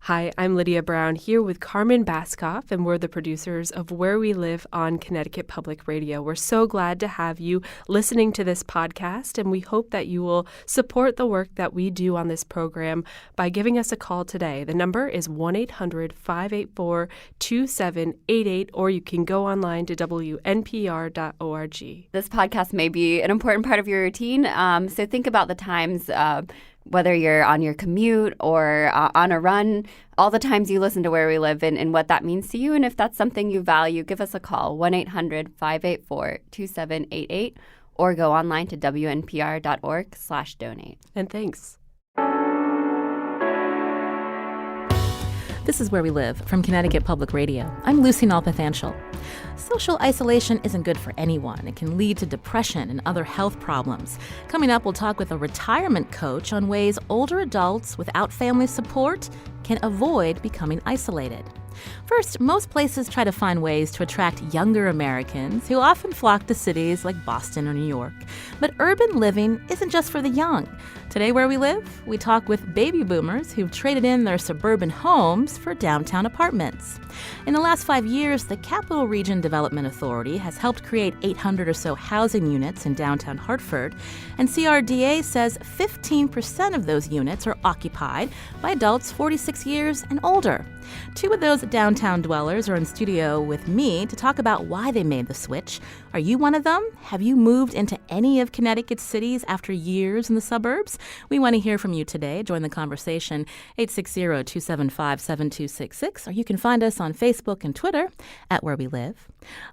Hi, I'm Lydia Brown here with Carmen Baskoff, and we're the producers of Where We Live on Connecticut Public Radio. We're so glad to have you listening to this podcast, and we hope that you will support the work that we do on this program by giving us a call today. The number is 1-800-584-2788, or you can go online to WNPR.org. This podcast may be an important part of your routine, so think about the times whether you're on your commute or on a run, all the times you listen to Where We Live and what that means to you. And if that's something you value, give us a call, 1-800-584-2788, or go online to WNPR.org/donate. And thanks. This is Where We Live from Connecticut Public Radio. I'm Lucy Nalpathanchel. Social isolation isn't good for anyone. It can lead to depression and other health problems. Coming up, we'll talk with a retirement coach on ways older adults without family support can avoid becoming isolated. First, most places try to find ways to attract younger Americans who often flock to cities like Boston or New York. But urban living isn't just for the young. Today, Where We Live, we talk with baby boomers who've traded in their suburban homes for downtown apartments. In the last 5 years, the Capital Region Development Authority has helped create 800 or so housing units in downtown Hartford, and CRDA says 15% of those units are occupied by adults 46 years and older. Two of those downtown dwellers are in studio with me to talk about why they made the switch. Are you one of them? Have you moved into any of Connecticut's cities after years in the suburbs? We want to hear from you today. Join the conversation, 860-275-7266, or you can find us on Facebook and Twitter at Where We Live.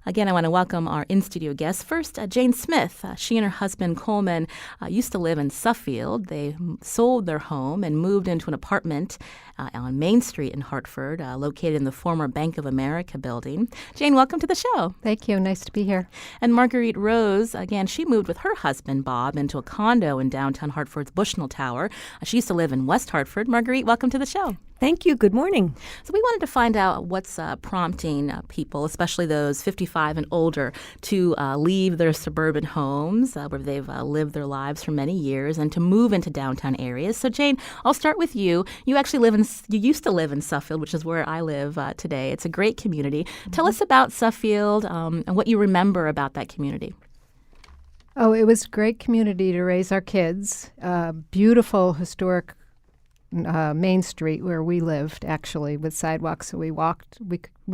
Again, I want to welcome our in-studio guests. First, Jane Smith. She and her husband, Coleman, used to live in Suffield. They sold their home and moved into an apartment on Main Street in Hartford, located in the former Bank of America building. Jane, welcome to the show. Thank you. Nice to be here. And Marguerite Rose, again, she moved with her husband, Bob, into a condo in downtown Hartford's Bushnell Tower. She used to live in West Hartford. Marguerite, welcome to the show. Thank you. Good morning. So we wanted to find out what's prompting people, especially those 55 and older, to leave their suburban homes where they've lived their lives for many years and to move into downtown areas. So Jane, I'll start with you. You actually you used to live in Suffield, which is where I live today. It's a great community. Mm-hmm. Tell us about Suffield and what you remember about that community. Oh, it was a great community to raise our kids. Beautiful historic Main Street where we lived, actually, with sidewalks. So we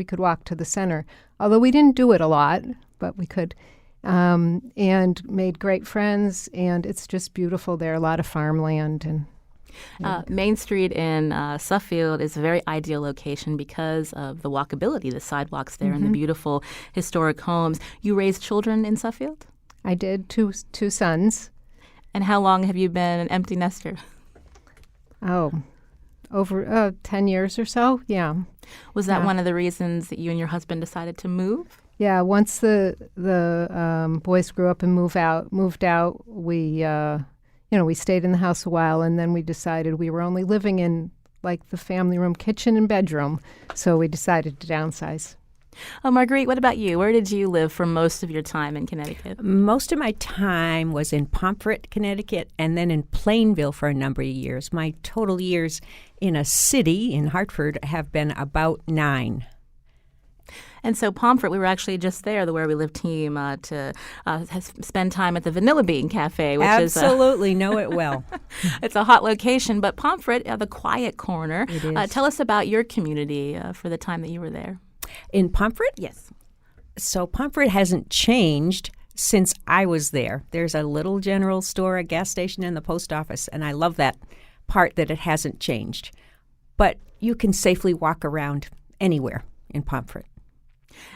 could walk to the center, although we didn't do it a lot, but we could, and made great friends. And it's just beautiful there. A lot of farmland and. Main Street in Suffield is a very ideal location because of the walkability, the sidewalks there, and the beautiful historic homes. You raised children in Suffield? I did, two sons. And how long have you been an empty nester? Oh, over 10 years or so, yeah. Was that one of the reasons that you and your husband decided to move? Yeah, once the boys grew up and moved out, we we stayed in the house a while, and then we decided we were only living in like the family room, kitchen, and bedroom, so we decided to downsize. Marguerite, what about you? Where did you live for most of your time in Connecticut? Most of my time was in Pomfret, Connecticut, and then in Plainville for a number of years. My total years in a city in Hartford have been about 9. And so Pomfret, we were actually just there, the Where We Live team, to spend time at the Vanilla Bean Cafe, which Absolutely, know it well. It's a hot location. But Pomfret, the quiet corner. It is. Tell us about your community for the time that you were there. In Pomfret? Yes. So Pomfret hasn't changed since I was there. There's a little general store, a gas station, and the post office, and I love that part that it hasn't changed. But you can safely walk around anywhere in Pomfret.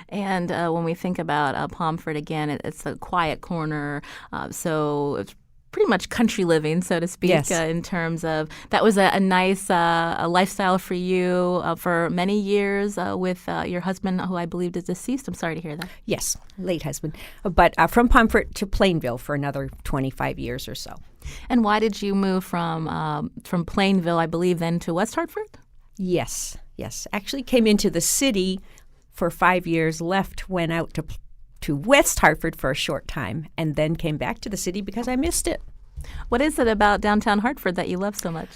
And when we think about Pomfret, again, it's a quiet corner, so it's pretty much country living, so to speak, yes. In terms of that was a nice a lifestyle for you for many years with your husband, who I believe is deceased. I'm sorry to hear that. Yes, late husband. But from Pomfret to Plainville for another 25 years or so. And why did you move from Plainville, I believe, then to West Hartford? Yes. Actually came into the city for 5 years, left, went out to West Hartford for a short time, and then came back to the city because I missed it. What is it about downtown Hartford that you love so much?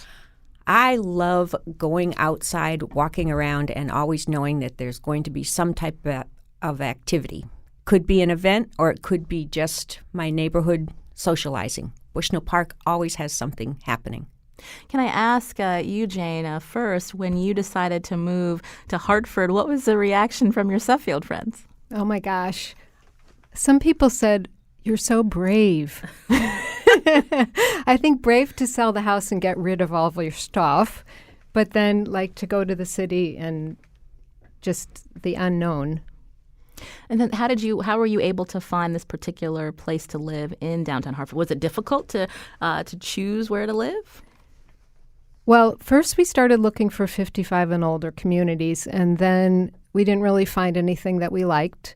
I love going outside, walking around, and always knowing that there's going to be some type of activity. Could be an event, or it could be just my neighborhood socializing. Bushnell Park always has something happening. Can I ask you, Jane, first, when you decided to move to Hartford, what was the reaction from your Suffield friends? Oh my gosh. Some people said, "You're so brave." I think brave to sell the house and get rid of all of your stuff, but then like to go to the city and just the unknown. And then how were you able to find this particular place to live in downtown Hartford? Was it difficult to choose where to live? Well, first we started looking for 55 and older communities, and then we didn't really find anything that we liked.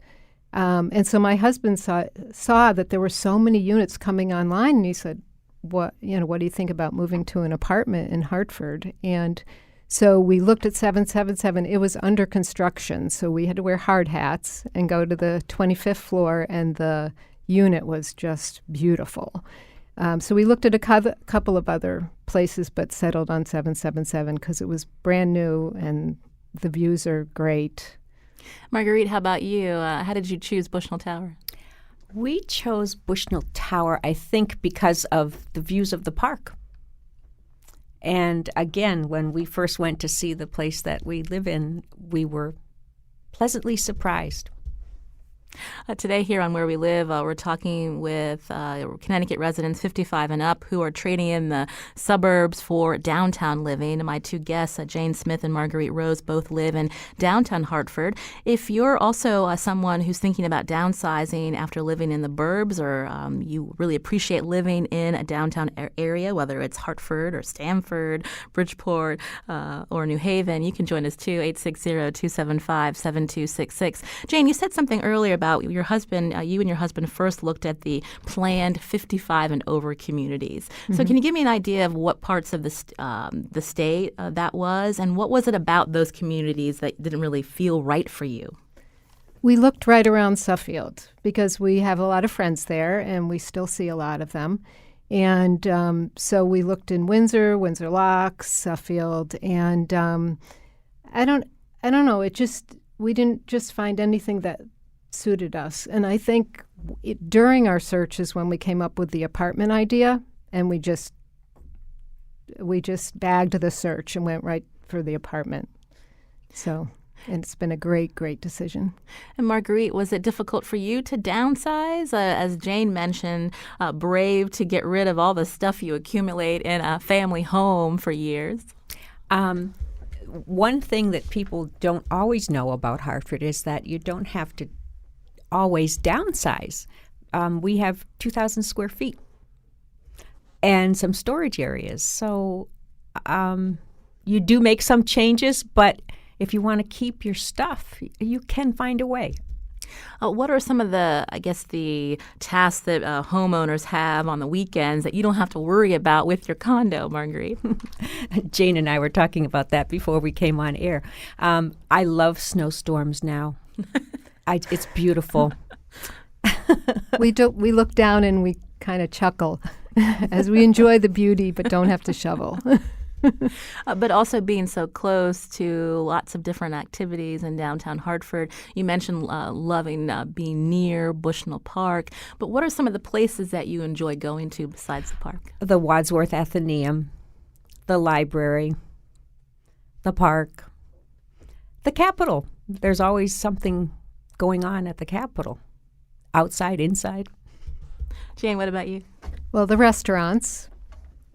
And so my husband saw that there were so many units coming online, and he said, what do you think about moving to an apartment in Hartford? And so we looked at 777. It was under construction, so we had to wear hard hats and go to the 25th floor, and the unit was just beautiful. So we looked at a couple of other places, but settled on 777 because it was brand new and the views are great. Marguerite, how about you? How did you choose Bushnell Tower? We chose Bushnell Tower, I think, because of the views of the park. And again, when we first went to see the place that we live in, we were pleasantly surprised. Today here on Where We Live, we're talking with Connecticut residents 55 and up who are trading in the suburbs for downtown living. And my two guests, Jane Smith and Marguerite Rose, both live in downtown Hartford. If you're also someone who's thinking about downsizing after living in the burbs, or you really appreciate living in a downtown area, whether it's Hartford or Stamford, Bridgeport, or New Haven, you can join us too, 860-275-7266. Jane, you said something earlier about your husband, you and your husband first looked at the planned 55 and over communities. Mm-hmm. So can you give me an idea of what parts of the state that was, and what was it about those communities that didn't really feel right for you? We looked right around Suffield because we have a lot of friends there and we still see a lot of them. And so we looked in Windsor, Windsor Locks, Suffield, and I don't know. We didn't just find anything that suited us. And I think during our searches when we came up with the apartment idea, and we just bagged the search and went right for the apartment. So, and it's been a great, great decision. And Marguerite, was it difficult for you to downsize? As Jane mentioned, brave to get rid of all the stuff you accumulate in a family home for years. One thing that people don't always know about Hartford is that you don't have to always downsize. We have 2,000 square feet and some storage areas. So you do make some changes, but if you want to keep your stuff, you can find a way. What are some of the tasks that homeowners have on the weekends that you don't have to worry about with your condo, Marguerite? Jane and I were talking about that before we came on air. I love snowstorms now. It's beautiful. We look down and we kind of chuckle as we enjoy the beauty but don't have to shovel. But also being so close to lots of different activities in downtown Hartford. You mentioned loving being near Bushnell Park. But what are some of the places that you enjoy going to besides the park? The Wadsworth Athenaeum, the library, the park, the Capitol. There's always something going on at the Capitol, outside, inside. Jane, what about you? Well, the restaurants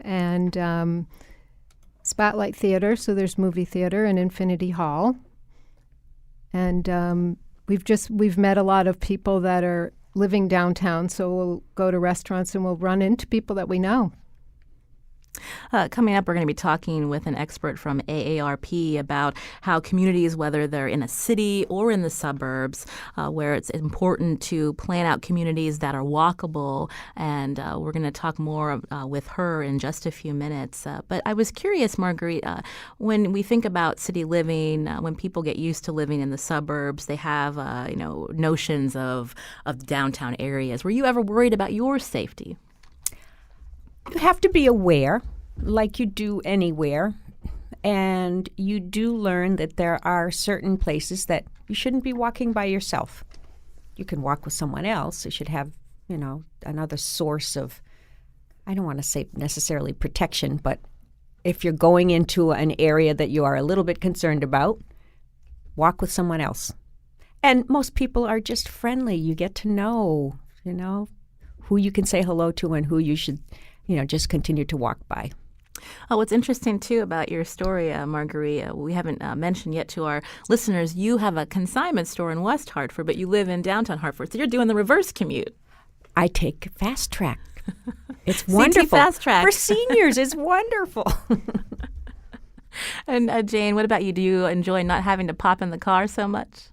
and Spotlight Theater, so there's movie theater and Infinity Hall. And we've met a lot of people that are living downtown, so we'll go to restaurants and we'll run into people that we know. Coming up, we're going to be talking with an expert from AARP about how communities, whether they're in a city or in the suburbs, where it's important to plan out communities that are walkable. And we're going to talk more with her in just a few minutes. But I was curious, Marguerite, when we think about city living, when people get used to living in the suburbs, they have notions of downtown areas. Were you ever worried about your safety? You have to be aware, like you do anywhere. And you do learn that there are certain places that you shouldn't be walking by yourself. You can walk with someone else. You should have, another source of, I don't want to say necessarily protection, but if you're going into an area that you are a little bit concerned about, walk with someone else. And most people are just friendly. You get to know, who you can say hello to and who you should, just continue to walk by. Oh, what's interesting, too, about your story, Marguerite, we haven't mentioned yet to our listeners, you have a consignment store in West Hartford, but you live in downtown Hartford. So you're doing the reverse commute. I take Fast Track. It's wonderful. Fast Track. For seniors, it's wonderful. And Jane, what about you? Do you enjoy not having to pop in the car so much?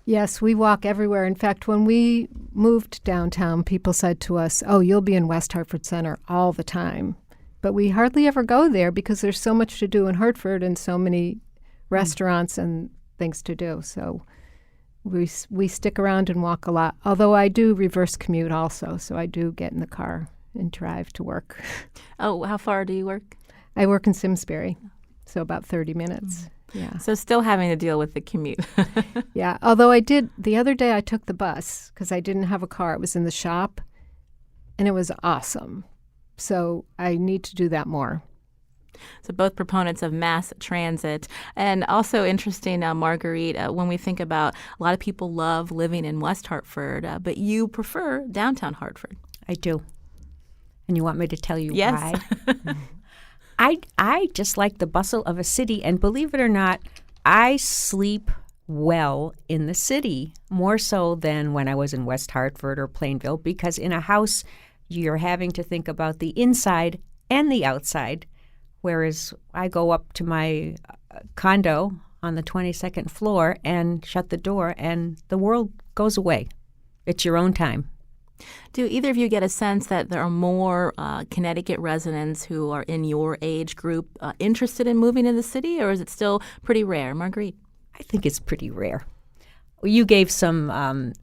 Yes, we walk everywhere. In fact, when we moved downtown, people said to us, "Oh, you'll be in West Hartford Center all the time." But we hardly ever go there because there's so much to do in Hartford and so many restaurants and things to do. So we stick around and walk a lot. Although I do reverse commute also, so I do get in the car and drive to work. Oh, how far do you work? I work in Simsbury, so about 30 minutes. Yeah. So still having to deal with the commute. Yeah. Although the other day I took the bus because I didn't have a car. It was in the shop, and it was awesome. So I need to do that more. So both proponents of mass transit. And also interesting, Marguerite, when we think about a lot of people love living in West Hartford, but you prefer downtown Hartford. I do. And you want me to tell you yes. why? I just like the bustle of a city. And believe it or not, I sleep well in the city, more so than when I was in West Hartford or Plainville, because in a house, you're having to think about the inside and the outside, whereas I go up to my condo on the 22nd floor and shut the door, and the world goes away. It's your own time. Do either of you get a sense that there are more Connecticut residents who are in your age group interested in moving to the city, or is it still pretty rare? Marguerite? I think it's pretty rare. You gave some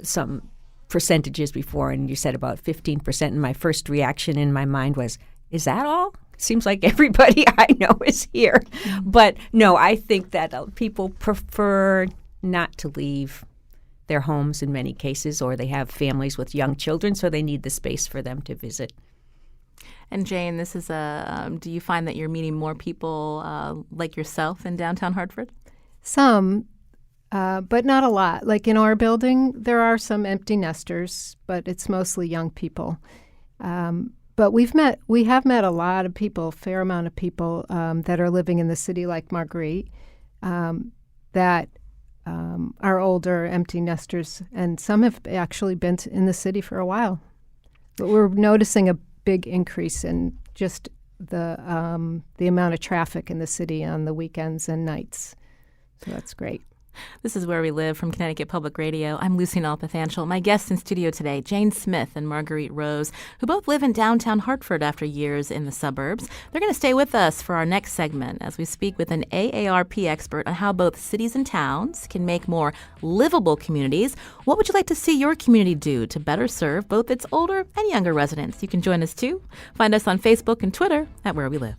percentages before, and you said about 15%, and my first reaction in my mind was, is that all? Seems like everybody I know is here. Mm-hmm. But no, I think that people prefer not to leave their homes in many cases, or they have families with young children, so they need the space for them to visit. And Jane, this is do you find that you're meeting more people like yourself in downtown Hartford? Some. But not a lot. Like in our building, there are some empty nesters, but it's mostly young people. But we have met a lot of people, a fair amount of people that are living in the city, like Marguerite, that are older, empty nesters, and some have actually been in the city for a while. But we're noticing a big increase in just the amount of traffic in the city on the weekends and nights. So that's great. This is Where We Live from Connecticut Public Radio. I'm Lucy Nalpathanchel. My guests in studio today, Jane Smith and Marguerite Rose, who both live in downtown Hartford after years in the suburbs. They're going to stay with us for our next segment as we speak with an AARP expert on how both cities and towns can make more livable communities. What would you like to see your community do to better serve both its older and younger residents? You can join us too. Find us on Facebook and Twitter at Where We Live.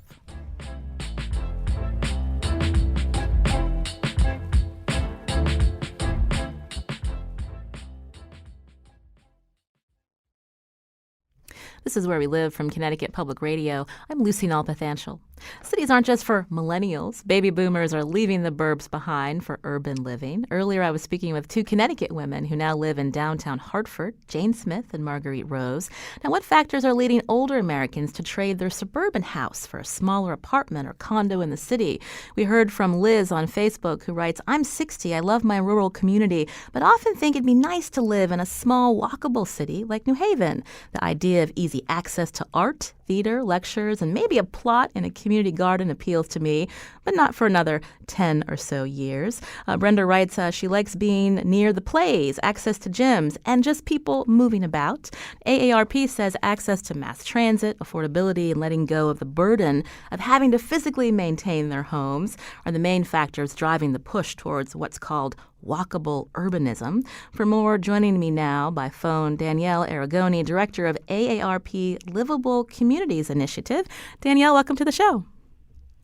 This is Where We Live from Connecticut Public Radio. I'm Lucy Nalpathanchel. Cities aren't just for millennials. Baby boomers are leaving the burbs behind for urban living. Earlier, I was speaking with two Connecticut women who now live in downtown Hartford, Jane Smith and Marguerite Rose. Now, what factors are leading older Americans to trade their suburban house for a smaller apartment or condo in the city? We heard from Liz on Facebook, who writes, I'm 60. I love my rural community, but often think it'd be nice to live in a small, walkable city like New Haven. The idea of easy access to art, theater, lectures, and maybe a plot in a community garden appeals to me, but not for another 10 or so years. Brenda writes she likes being near the plays, access to gyms, and just people moving about. AARP says access to mass transit, affordability, and letting go of the burden of having to physically maintain their homes are the main factors driving the push towards what's called walkable urbanism. For more, joining me now by phone, Danielle Aragoni, director of AARP Livable Communities Initiative. Danielle, welcome to the show.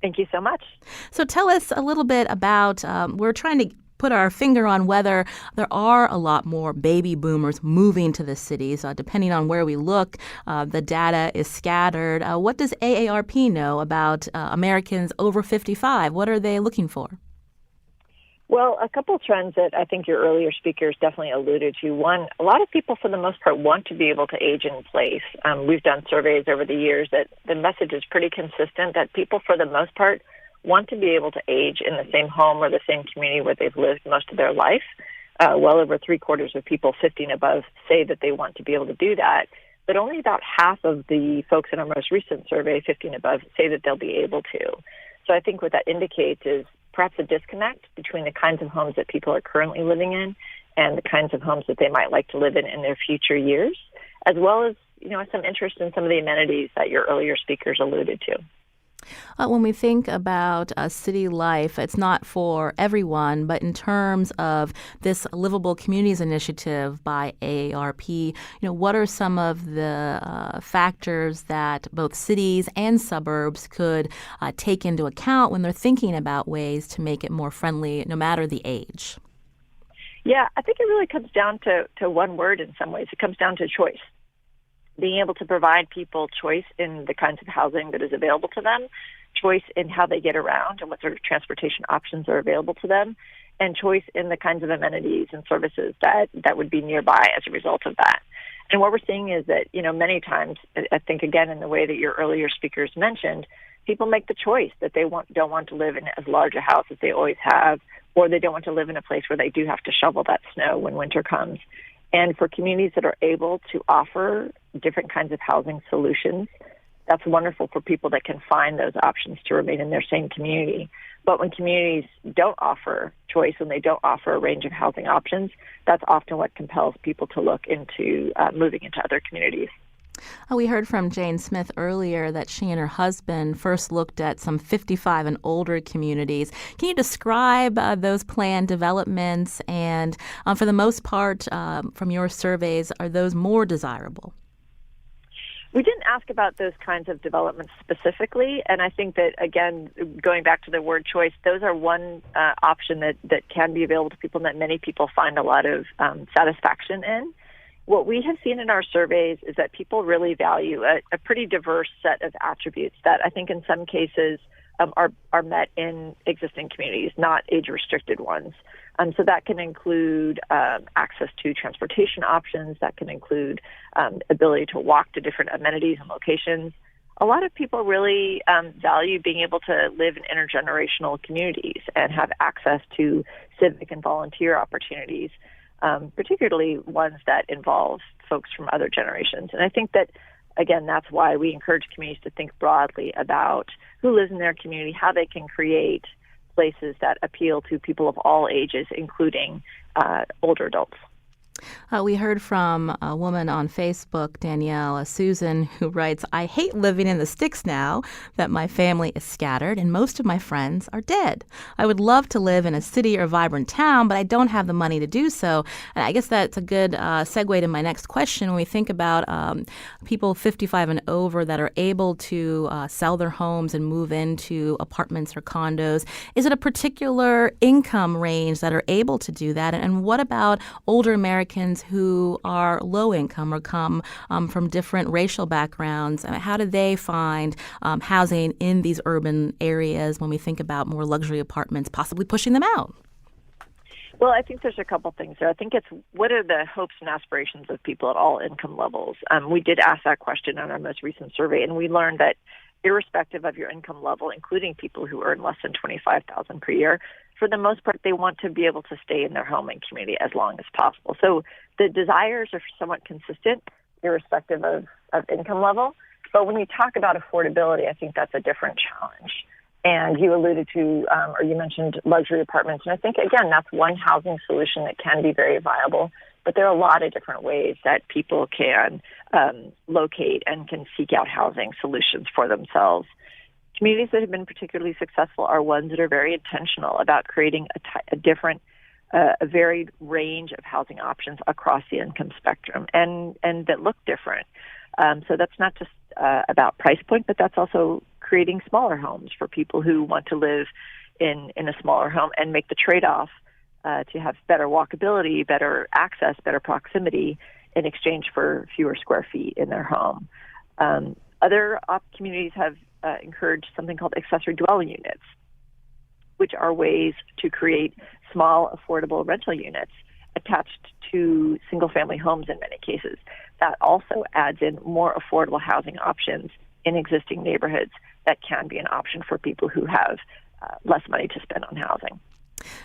Thank you so much. So tell us a little bit about, we're trying to put our finger on whether there are a lot more baby boomers moving to the cities. Depending on where we look, the data is scattered. What does AARP know about Americans over 55? What are they looking for? Well, a couple trends that I think your earlier speakers definitely alluded to. One, a lot of people, for the most part, want to be able to age in place. We've done surveys over the years that the message is pretty consistent that people, for the most part, want to be able to age in the same home or the same community where they've lived most of their life. Well over 3/4 of people 50 and above say that they want to be able to do that. But only about half of the folks in our most recent survey, 50 and above, say that they'll be able to. So I think what that indicates is perhaps a disconnect between the kinds of homes that people are currently living in and the kinds of homes that they might like to live in their future years, as well as, some interest in some of the amenities that your earlier speakers alluded to. When we think about city life, it's not for everyone, but in terms of this Livable Communities Initiative by AARP, what are some of the factors that both cities and suburbs could take into account when they're thinking about ways to make it more friendly, no matter the age? Yeah, I think it really comes down to one word in some ways. It comes down to choice. Being able to provide people choice in the kinds of housing that is available to them, choice in how they get around and what sort of transportation options are available to them, and choice in the kinds of amenities and services that would be nearby as a result of that. And what we're seeing is that, many times, I think, again, in the way that your earlier speakers mentioned, people make the choice that they don't want to live in as large a house as they always have, or they don't want to live in a place where they do have to shovel that snow when winter comes. And for communities that are able to offer different kinds of housing solutions, that's wonderful for people that can find those options to remain in their same community. But when communities don't offer choice and they don't offer a range of housing options, that's often what compels people to look into moving into other communities. We heard from Jane Smith earlier that she and her husband first looked at some 55 and older communities. Can you describe those planned developments? And for the most part, from your surveys, are those more desirable? We didn't ask about those kinds of developments specifically, and I think that, again, going back to the word choice, those are one option that can be available to people and that many people find a lot of satisfaction in. What we have seen in our surveys is that people really value a pretty diverse set of attributes that I think in some cases are met in existing communities, not age-restricted ones. So that can include access to transportation options. That can include ability to walk to different amenities and locations. A lot of people really value being able to live in intergenerational communities and have access to civic and volunteer opportunities, particularly ones that involve folks from other generations. And I think that, again, that's why we encourage communities to think broadly about who lives in their community, how they can create places that appeal to people of all ages, including older adults. We heard from a woman on Facebook, Danielle, Susan, who writes, "I hate living in the sticks now that my family is scattered and most of my friends are dead. I would love to live in a city or vibrant town, but I don't have the money to do so." And I guess that's a good segue to my next question. When we think about people 55 and over that are able to sell their homes and move into apartments or condos, is it a particular income range that are able to do that? And what about older Americans who are low income or come from different racial backgrounds? How do they find housing in these urban areas when we think about more luxury apartments, possibly pushing them out? Well, I think there's a couple things there. I think it's what are the hopes and aspirations of people at all income levels? We did ask that question on our most recent survey, and we learned that irrespective of your income level, including people who earn less than $25,000 per year, for the most part, they want to be able to stay in their home and community as long as possible. So the desires are somewhat consistent, irrespective of income level. But when you talk about affordability, I think that's a different challenge. And you alluded to, or you mentioned luxury apartments. And I think, again, that's one housing solution that can be very viable. But there are a lot of different ways that people can locate and can seek out housing solutions for themselves. Communities that have been particularly successful are ones that are very intentional about creating a varied range of housing options across the income spectrum and that look different. So that's not just about price point, but that's also creating smaller homes for people who want to live in a smaller home and make the trade-off to have better walkability, better access, better proximity in exchange for fewer square feet in their home. Other communities have encouraged something called accessory dwelling units, which are ways to create small, affordable rental units attached to single-family homes in many cases. That also adds in more affordable housing options in existing neighborhoods that can be an option for people who have less money to spend on housing.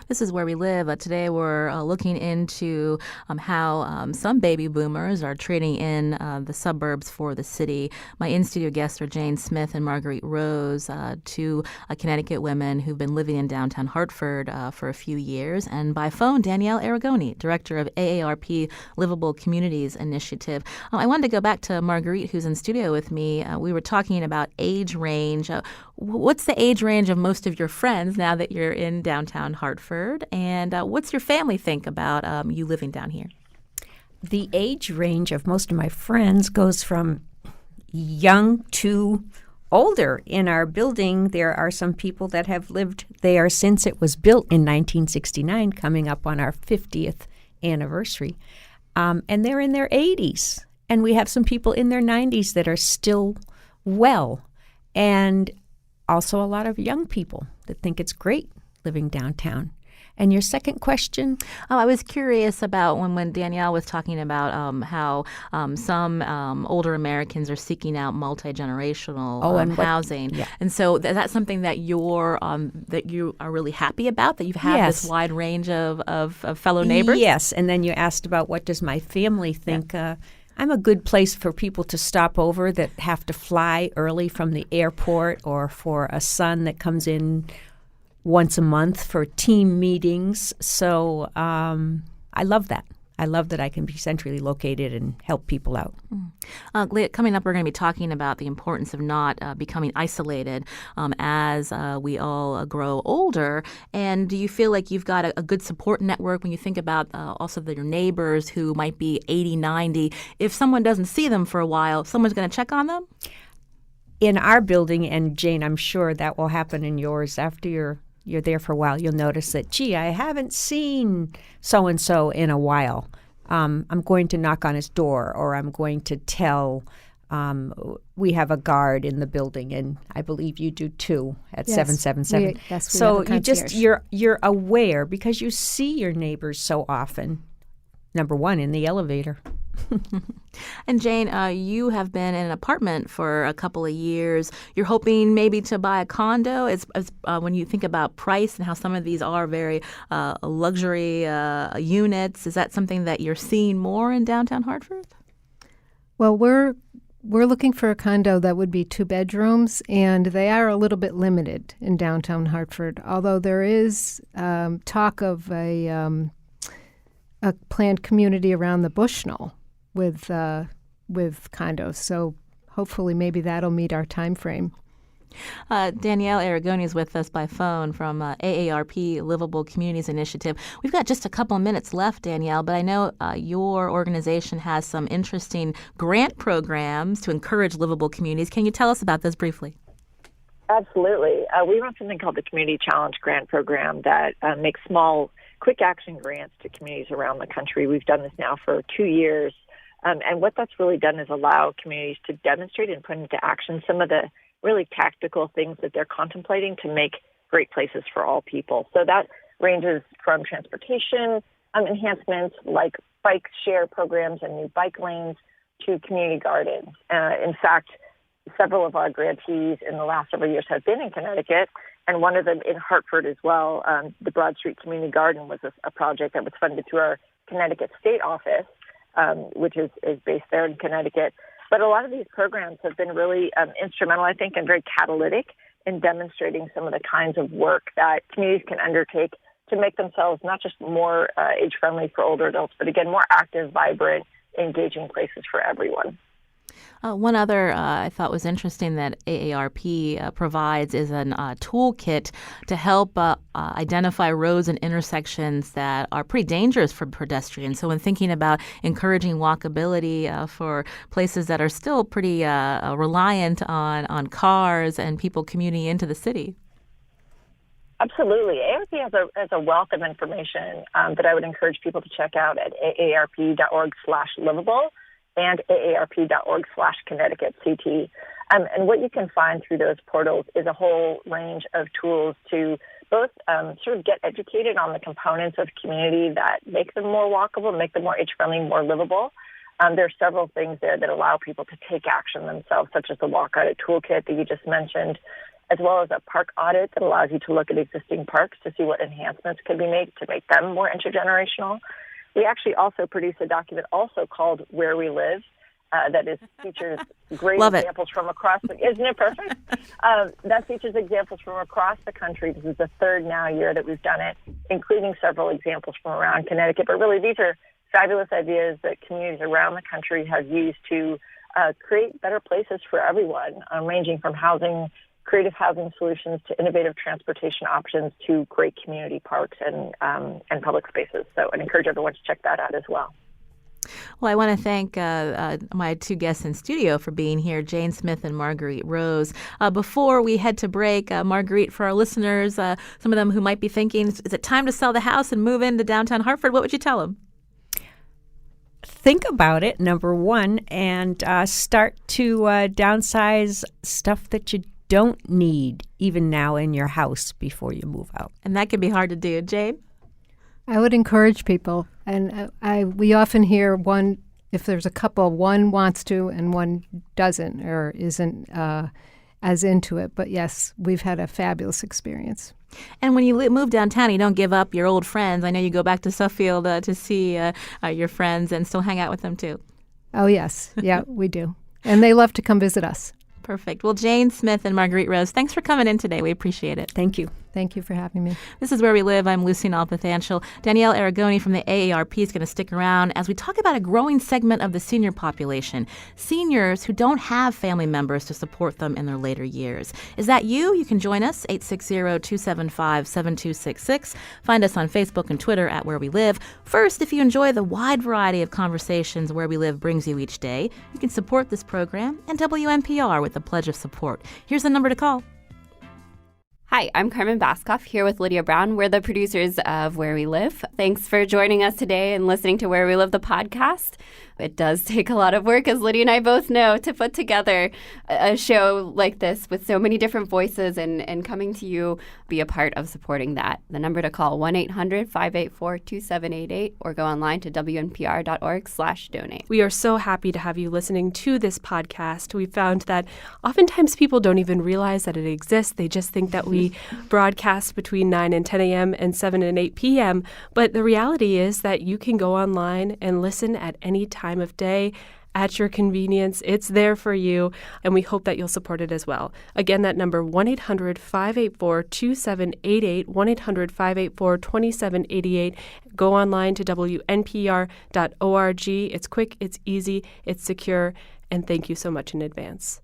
This is Where We Live. Today we're looking into how some baby boomers are trading in the suburbs for the city. My in-studio guests are Jane Smith and Marguerite Rose, two Connecticut women who've been living in downtown Hartford for a few years. And by phone, Danielle Aragoni, director of AARP Livable Communities Initiative. I wanted to go back to Marguerite, who's in studio with me. We were talking about age range. What's the age range of most of your friends now that you're in downtown Hartford? And what's your family think about you living down here? The age range of most of my friends goes from young to older. In our building, there are some people that have lived there since it was built in 1969, coming up on our 50th anniversary. And they're in their 80s. And we have some people in their 90s that are still well. And also a lot of young people that think it's great living downtown. And your second question? I was curious about when Danielle was talking about how some older Americans are seeking out multi-generational housing. Yeah. And so that's something that you are really happy about, that you've had Yes. this wide range of fellow neighbors? Yes. And then you asked about what does my family think. Yeah. I'm a good place for people to stop over that have to fly early from the airport, or for a son that comes in once a month for team meetings. So I love that. I love that I can be centrally located and help people out. Coming up, we're going to be talking about the importance of not becoming isolated as we all grow older. And do you feel like you've got a good support network when you think about also your neighbors who might be 80, 90? If someone doesn't see them for a while, someone's going to check on them? In our building, and Jane, I'm sure that will happen in yours after you're there for a while, you'll notice that, gee, I haven't seen so-and-so in a while. I'm going to knock on his door, or I'm going to tell, we have a guard in the building, and I believe you do too at 777. So you're aware because you see your neighbors so often. Number one, in the elevator. And Jane, you have been in an apartment for a couple of years. You're hoping maybe to buy a condo. When you think about price and how some of these are very luxury units, is that something that you're seeing more in downtown Hartford? Well, we're looking for a condo that would be 2 bedrooms, and they are a little bit limited in downtown Hartford, although there is talk of a planned community around the Bushnell with condos. So hopefully maybe that'll meet our time frame. Danielle Aragoni is with us by phone from AARP Livable Communities Initiative. We've got just a couple of minutes left, Danielle, but I know your organization has some interesting grant programs to encourage livable communities. Can you tell us about those briefly? Absolutely. We run something called the Community Challenge Grant Program that makes small, quick action grants to communities around the country. We've done this now for 2 years. And what that's really done is allow communities to demonstrate and put into action some of the really tactical things that they're contemplating to make great places for all people. So that ranges from transportation enhancements like bike share programs and new bike lanes to community gardens. In fact, several of our grantees in the last several years have been in Connecticut, and one of them in Hartford as well. The Broad Street Community Garden was a project that was funded through our Connecticut State Office, which is based there in Connecticut. But a lot of these programs have been really instrumental, I think, and very catalytic in demonstrating some of the kinds of work that communities can undertake to make themselves not just more age-friendly for older adults, but again, more active, vibrant, engaging places for everyone. One other I thought was interesting that AARP provides is a toolkit to help identify roads and intersections that are pretty dangerous for pedestrians. So when thinking about encouraging walkability for places that are still pretty reliant on cars and people commuting into the city. Absolutely. AARP has a wealth of information that I would encourage people to check out at aarp.org/livable and aarp.org/ConnecticutCT. And what you can find through those portals is a whole range of tools to both sort of get educated on the components of community that make them more walkable, make them more age-friendly, more livable. There are several things there that allow people to take action themselves, such as the Walk Audit Toolkit that you just mentioned, as well as a park audit that allows you to look at existing parks to see what enhancements can be made to make them more intergenerational. We actually also produce a document also called Where We Live that features great examples from across isn't it perfect? That features examples from across the country. This is the third year that we've done it, including several examples from around Connecticut. But really, these are fabulous ideas that communities around the country have used to create better places for everyone, ranging from creative housing solutions to innovative transportation options to great community parks and public spaces. So I'd encourage everyone to check that out as well. Well, I want to thank my two guests in studio for being here, Jane Smith and Marguerite Rose. Before we head to break, Marguerite, for our listeners, some of them who might be thinking, is it time to sell the house and move into downtown Hartford? What would you tell them? Think about it, number one, and start to downsize stuff that you don't need even now in your house before you move out. And that can be hard to do. Jane? I would encourage people, and we often hear if there's a couple, one wants to and one doesn't or isn't as into it. But yes, we've had a fabulous experience. And when you move downtown, you don't give up your old friends. I know you go back to Suffield to see your friends and still hang out with them too. Oh, yes. Yeah, we do. And they love to come visit us. Perfect. Well, Jane Smith and Marguerite Rose, thanks for coming in today. We appreciate it. Thank you. Thank you for having me. This is Where We Live. I'm Lucy Nalpathanchel. Danielle Aragoni from the AARP is going to stick around as we talk about a growing segment of the senior population, seniors who don't have family members to support them in their later years. Is that you? You can join us, 860-275-7266. Find us on Facebook and Twitter at Where We Live. First, if you enjoy the wide variety of conversations Where We Live brings you each day, you can support this program and WNPR with a pledge of support. Here's the number to call. Hi, I'm Carmen Baskoff here with Lydia Brown. We're the producers of Where We Live. Thanks for joining us today and listening to Where We Live, the podcast. It does take a lot of work, as Lydia and I both know, to put together a show like this with so many different voices and coming to you, be a part of supporting that. The number to call, 1-800-584-2788, or go online to wnpr.org/donate. We are so happy to have you listening to this podcast. We found that oftentimes people don't even realize that it exists. They just think that we broadcast between 9 and 10 a.m. and 7 and 8 p.m. But the reality is that you can go online and listen at any time of day at your convenience. It's there for you, and we hope that you'll support it as well. Again, that number, 1-800-584-2788, 1-800-584-2788. Go online to wnpr.org. It's quick, it's easy, it's secure, and thank you so much in advance.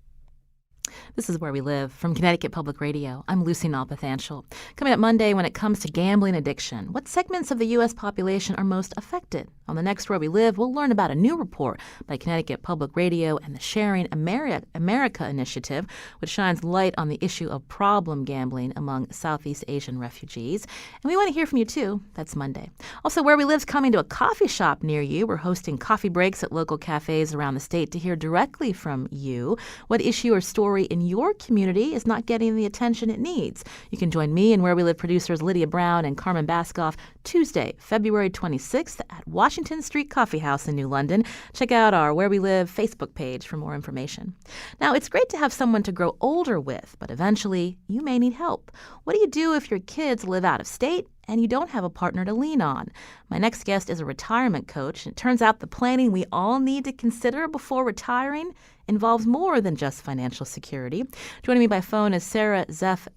This is Where We Live from Connecticut Public Radio. I'm Lucy Nalpathanchel. Coming up Monday, when it comes to gambling addiction, what segments of the U.S. population are most affected? On the next Where We Live, we'll learn about a new report by Connecticut Public Radio and the Sharing America Initiative, which shines light on the issue of problem gambling among Southeast Asian refugees. And we want to hear from you, too. That's Monday. Also, Where We Live's coming to a coffee shop near you. We're hosting coffee breaks at local cafes around the state to hear directly from you what issue or story in your community is not getting the attention it needs. You can join me and Where We Live producers Lydia Brown and Carmen Baskoff Tuesday, February 26th at Washington Street Coffee House in New London. Check out our Where We Live Facebook page for more information. Now, it's great to have someone to grow older with, but eventually you may need help. What do you do if your kids live out of state and you don't have a partner to lean on? My next guest is a retirement coach. It turns out the planning we all need to consider before retiring involves more than just financial security. Joining me by phone is Sarah Zeff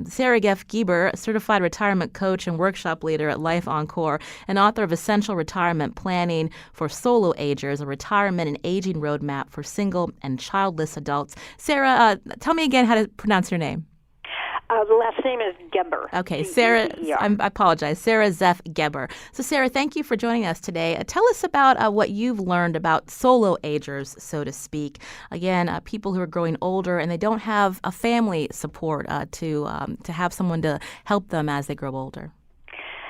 Sarah Geber, certified retirement coach and workshop leader at Life Encore, and author of Essential Retirement Planning for Solo Agers, a retirement and aging roadmap for single and childless adults. Sarah, tell me again how to pronounce your name. The last name is Geber. Okay, Sarah, I apologize. Sarah Zeph Geber. So, Sarah, thank you for joining us today. Tell us about what you've learned about solo agers, so to speak. Again, people who are growing older and they don't have a family support to have someone to help them as they grow older.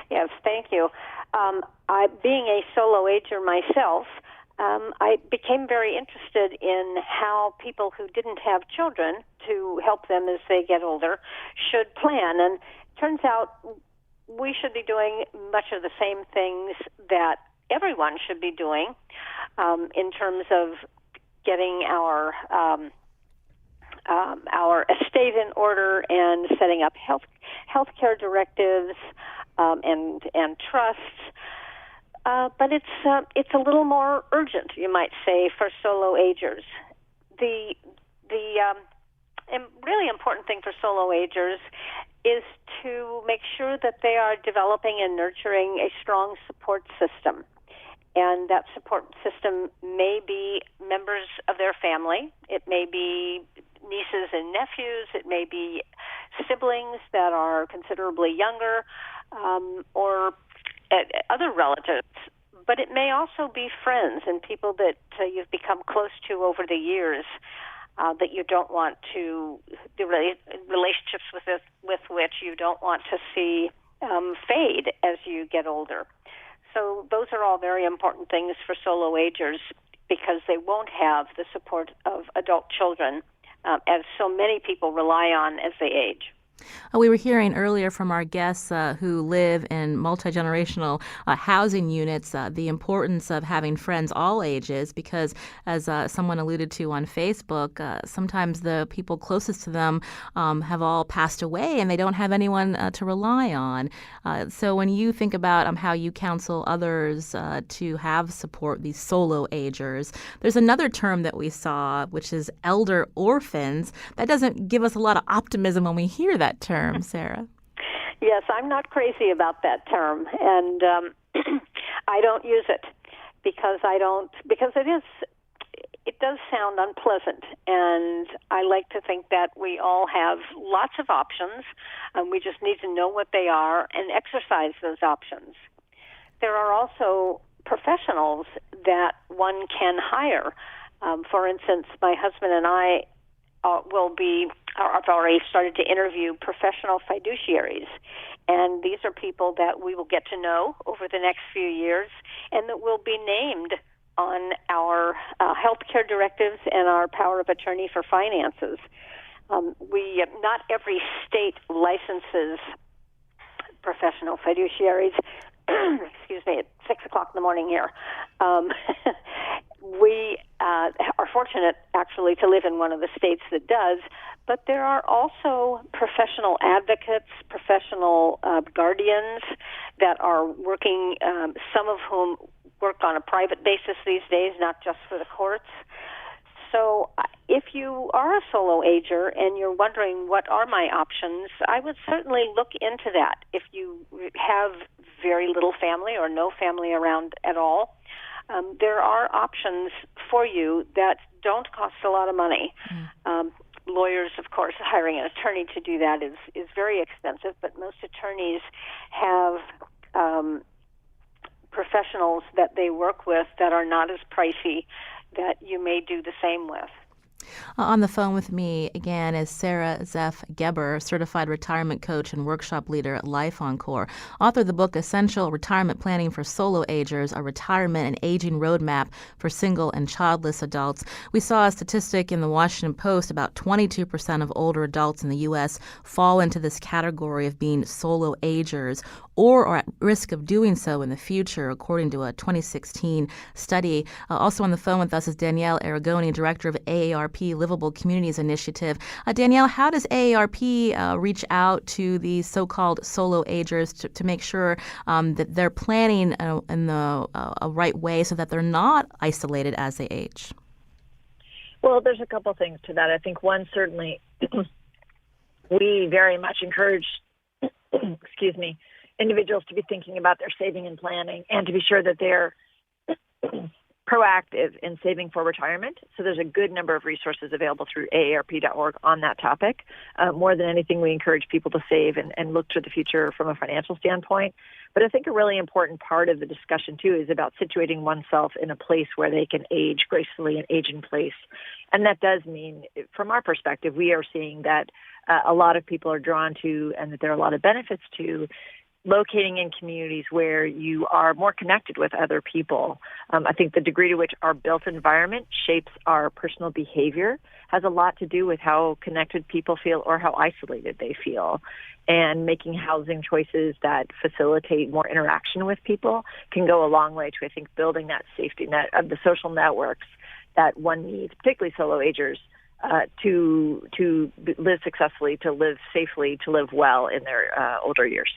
Yes, thank you. Being a solo ager myself, I became very interested in how people who didn't have children to help them as they get older should plan. And it turns out we should be doing much of the same things that everyone should be doing in terms of getting our estate in order and setting up healthcare directives and trusts. But it's a little more urgent, you might say, for solo agers. The really important thing for solo agers is to make sure that they are developing and nurturing a strong support system. And that support system may be members of their family. It may be nieces and nephews. It may be siblings that are considerably younger, or other relatives, but it may also be friends and people that you've become close to over the years that you don't want to, the relationships with which you don't want to see fade as you get older. So those are all very important things for solo agers because they won't have the support of adult children as so many people rely on as they age. We were hearing earlier from our guests who live in multi-generational housing units the importance of having friends all ages because, as someone alluded to on Facebook, sometimes the people closest to them have all passed away and they don't have anyone to rely on. So when you think about how you counsel others to have support, these solo agers, there's another term that we saw, which is elder orphans. That doesn't give us a lot of optimism when we hear that term, Sarah. Yes, I'm not crazy about that term, and I don't use it because it does sound unpleasant, and I like to think that we all have lots of options, and we just need to know what they are and exercise those options. There are also professionals that one can hire. For instance, my husband and I I've already started to interview professional fiduciaries, and these are people that we will get to know over the next few years and that will be named on our healthcare directives and our power of attorney for finances. Not every state licenses professional fiduciaries. Excuse me, it's 6 o'clock in the morning here. We are fortunate, actually, to live in one of the states that does, but there are also professional advocates, professional guardians that are working, some of whom work on a private basis these days, not just for the courts. So if you are a solo ager and you're wondering what are my options, I would certainly look into that. If you have very little family or no family around at all, there are options for you that don't cost a lot of money. Lawyers, of course, hiring an attorney to do that is very expensive, but most attorneys have professionals that they work with that are not as pricey that you may do the same with. On the phone with me again is Sarah Zeph Geber, certified retirement coach and workshop leader at Life Encore, author of the book Essential Retirement Planning for Solo Agers, a retirement and aging roadmap for single and childless adults. We saw a statistic in the Washington Post about 22% of older adults in the U.S. fall into this category of being solo agers or are at risk of doing so in the future, according to a 2016 study. Also on the phone with us is Danielle Aragoni, director of AARP Livable Communities Initiative. Danielle, how does AARP reach out to these so-called solo agers to make sure that they're planning in the right way so that they're not isolated as they age? Well, there's a couple things to that. I think one, certainly we very much encourage, excuse me, individuals to be thinking about their saving and planning and to be sure that they're proactive in saving for retirement. So there's a good number of resources available through aarp.org on that topic. More than anything, we encourage people to save and look to the future from a financial standpoint. But I think a really important part of the discussion, too, is about situating oneself in a place where they can age gracefully and age in place. And that does mean, from our perspective, we are seeing that a lot of people are drawn to and that there are a lot of benefits to locating in communities where you are more connected with other people. I think the degree to which our built environment shapes our personal behavior has a lot to do with how connected people feel or how isolated they feel. And making housing choices that facilitate more interaction with people can go a long way to, I think, building that safety net of the social networks that one needs, particularly solo agers, to live successfully, to live safely, to live well in their older years.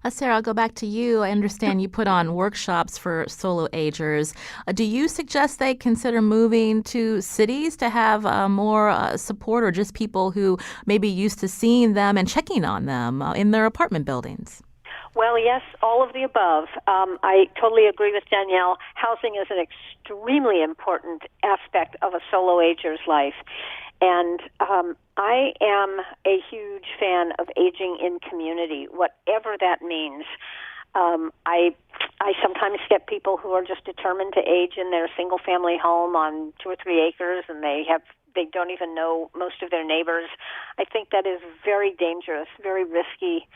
Sarah, I'll go back to you. I understand you put on workshops for solo agers. Do you suggest they consider moving to cities to have more support, or just people who may be used to seeing them and checking on them in their apartment buildings? Well, yes, all of the above. I totally agree with Danielle. Housing is an extremely important aspect of a solo ager's life. And I am a huge fan of aging in community, whatever that means. I sometimes get people who are just determined to age in their single-family home on 2 or 3 acres, and they don't even know most of their neighbors. I think that is very dangerous, very risky.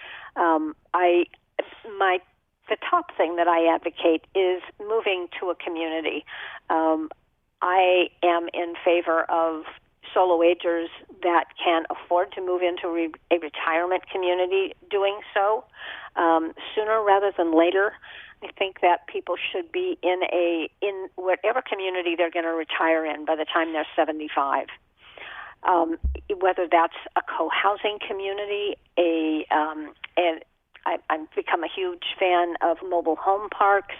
The top thing that I advocate is moving to a community. I am in favor of solo agers that can afford to move into a retirement community doing so sooner rather than later. I think that people should be in whatever community they're going to retire in by the time they're 75. Whether that's a co-housing community, I've become a huge fan of mobile home parks.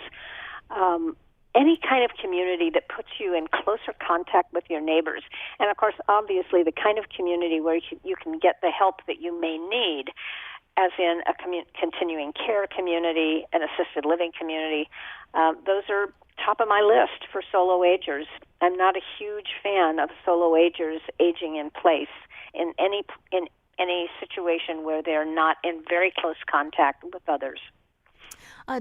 Any kind of community that puts you in closer contact with your neighbors. And, of course, obviously the kind of community where you can get the help that you may need, as in a continuing care community, an assisted living community. Those are top of my list for solo agers. I'm not a huge fan of solo agers aging in place in any situation where they're not in very close contact with others.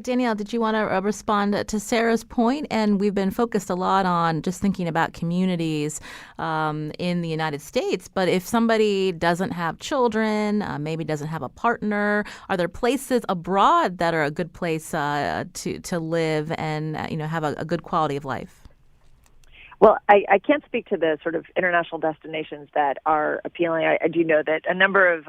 Danielle, did you want to respond to Sarah's point? And we've been focused a lot on just thinking about communities in the United States. But if somebody doesn't have children, maybe doesn't have a partner, are there places abroad that are a good place to live and have a good quality of life? Well, I can't speak to the sort of international destinations that are appealing. I do know that a number of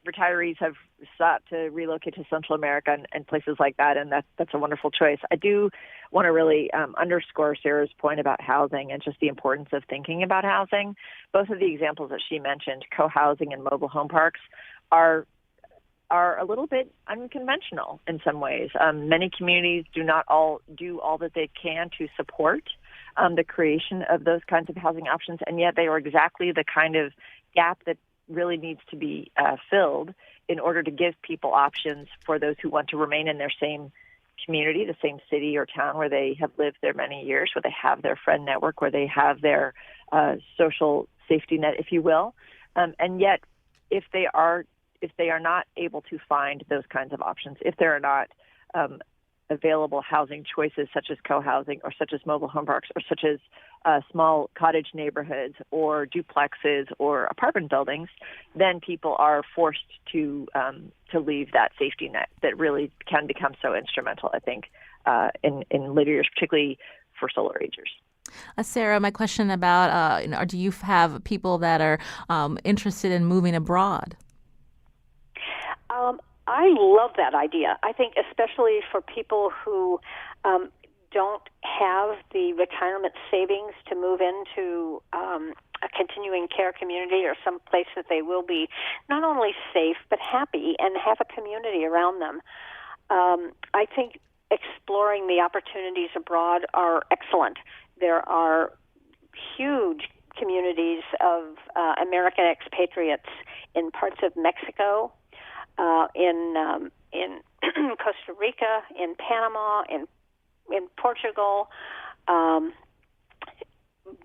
retirees have sought to relocate to Central America and places like that, and that's a wonderful choice. I do want to really underscore Sarah's point about housing and just the importance of thinking about housing. Both of the examples that she mentioned, co-housing and mobile home parks, are a little bit unconventional in some ways. Many communities do not all do all that they can to support the creation of those kinds of housing options, and yet they are exactly the kind of gap that really needs to be filled in order to give people options for those who want to remain in their same community, the same city or town where they have lived there many years, where they have their friend network, where they have their social safety net, if you will. And yet, if they are not able to find those kinds of options, if there are not available housing choices such as co-housing or such as mobile home parks or such as small cottage neighborhoods or duplexes or apartment buildings, then people are forced to leave that safety net that really can become so instrumental, I think, in later years, particularly for solo agers. Sarah, my question about do you have people that are interested in moving abroad? I love that idea. I think especially for people who don't have the retirement savings to move into a continuing care community or some place that they will be not only safe but happy and have a community around them. I think exploring the opportunities abroad are excellent. There are huge communities of American expatriates in parts of Mexico, in Costa Rica, in Panama, in Portugal.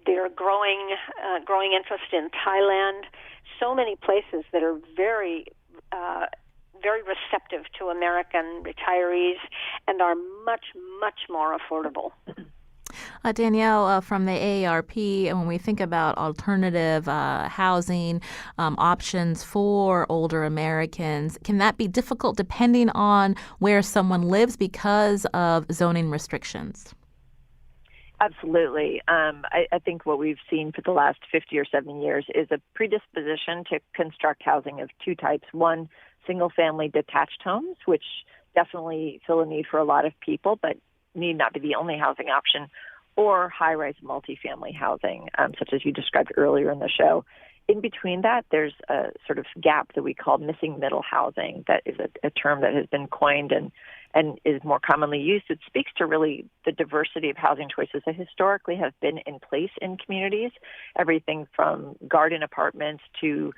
There are growing interest in Thailand. So many places that are very receptive to American retirees and are much, much more affordable. Danielle, from the AARP, when we think about alternative housing options for older Americans, can that be difficult depending on where someone lives because of zoning restrictions? Absolutely. I think what we've seen for the last 50 or 70 years is a predisposition to construct housing of two types. One, single-family detached homes, which definitely fill a need for a lot of people, but need not be the only housing option, or high-rise multifamily housing, such as you described earlier in the show. In between that, there's a sort of gap that we call missing middle housing. That is a term that has been coined and is more commonly used. It speaks to really the diversity of housing choices that historically have been in place in communities, everything from garden apartments to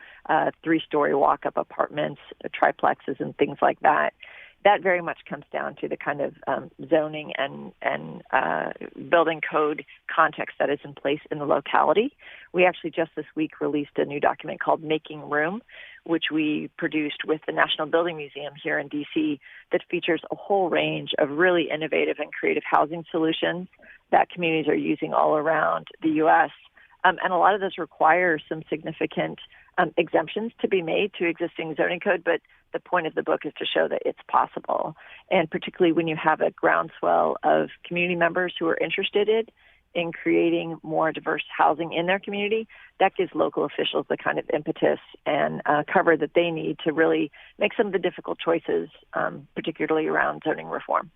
three-story walk-up apartments, triplexes, and things like that. That very much comes down to the kind of zoning and building code context that is in place in the locality. We actually just this week released a new document called Making Room, which we produced with the National Building Museum here in D.C. that features a whole range of really innovative and creative housing solutions that communities are using all around the U.S. And a lot of those require some significant exemptions to be made to existing zoning code, but the point of the book is to show that it's possible. And particularly when you have a groundswell of community members who are interested in creating more diverse housing in their community, that gives local officials the kind of impetus and cover that they need to really make some of the difficult choices, particularly around zoning reform.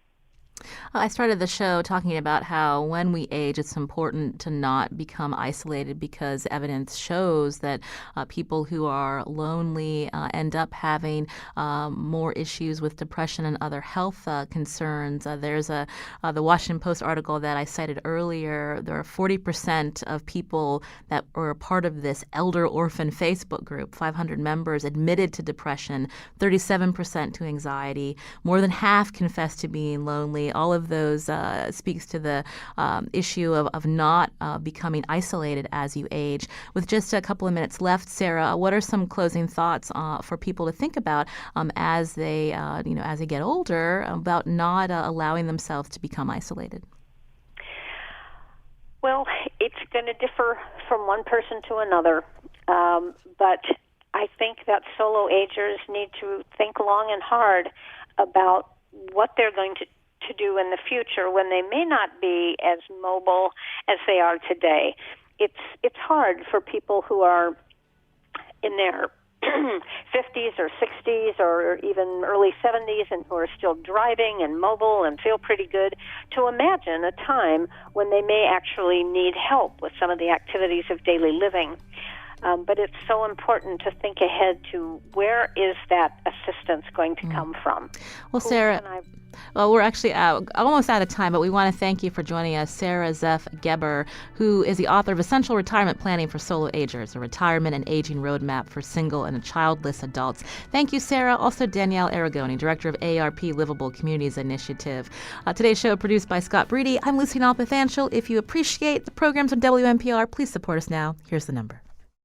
I started the show talking about how when we age, it's important to not become isolated because evidence shows that people who are lonely end up having more issues with depression and other health concerns. There's the Washington Post article that I cited earlier. There are 40% of people that were a part of this elder orphan Facebook group, 500 members, admitted to depression, 37% to anxiety. More than half confessed to being lonely. All of those speaks to the issue of not becoming isolated as you age. With just a couple of minutes left, Sarah, what are some closing thoughts for people to think about as they get older about not allowing themselves to become isolated? Well, it's going to differ from one person to another, but I think that solo agers need to think long and hard about what they're going to do in the future when they may not be as mobile as they are today. It's hard for people who are in their 50s or 60s or even early 70s and who are still driving and mobile and feel pretty good to imagine a time when they may actually need help with some of the activities of daily living. But it's so important to think ahead to where is that assistance going to come from. Well, Sarah, we're actually almost out of time, but we want to thank you for joining us, Sarah Zeff Geber, who is the author of Essential Retirement Planning for Solo Agers, a retirement and aging roadmap for single and childless adults. Thank you, Sarah. Also, Danielle Aragoni, director of AARP Livable Communities Initiative. Today's show produced by Scott Breedy. I'm Lucy Nalpathanchel. If you appreciate the programs on WNPR, please support us now. Here's the number.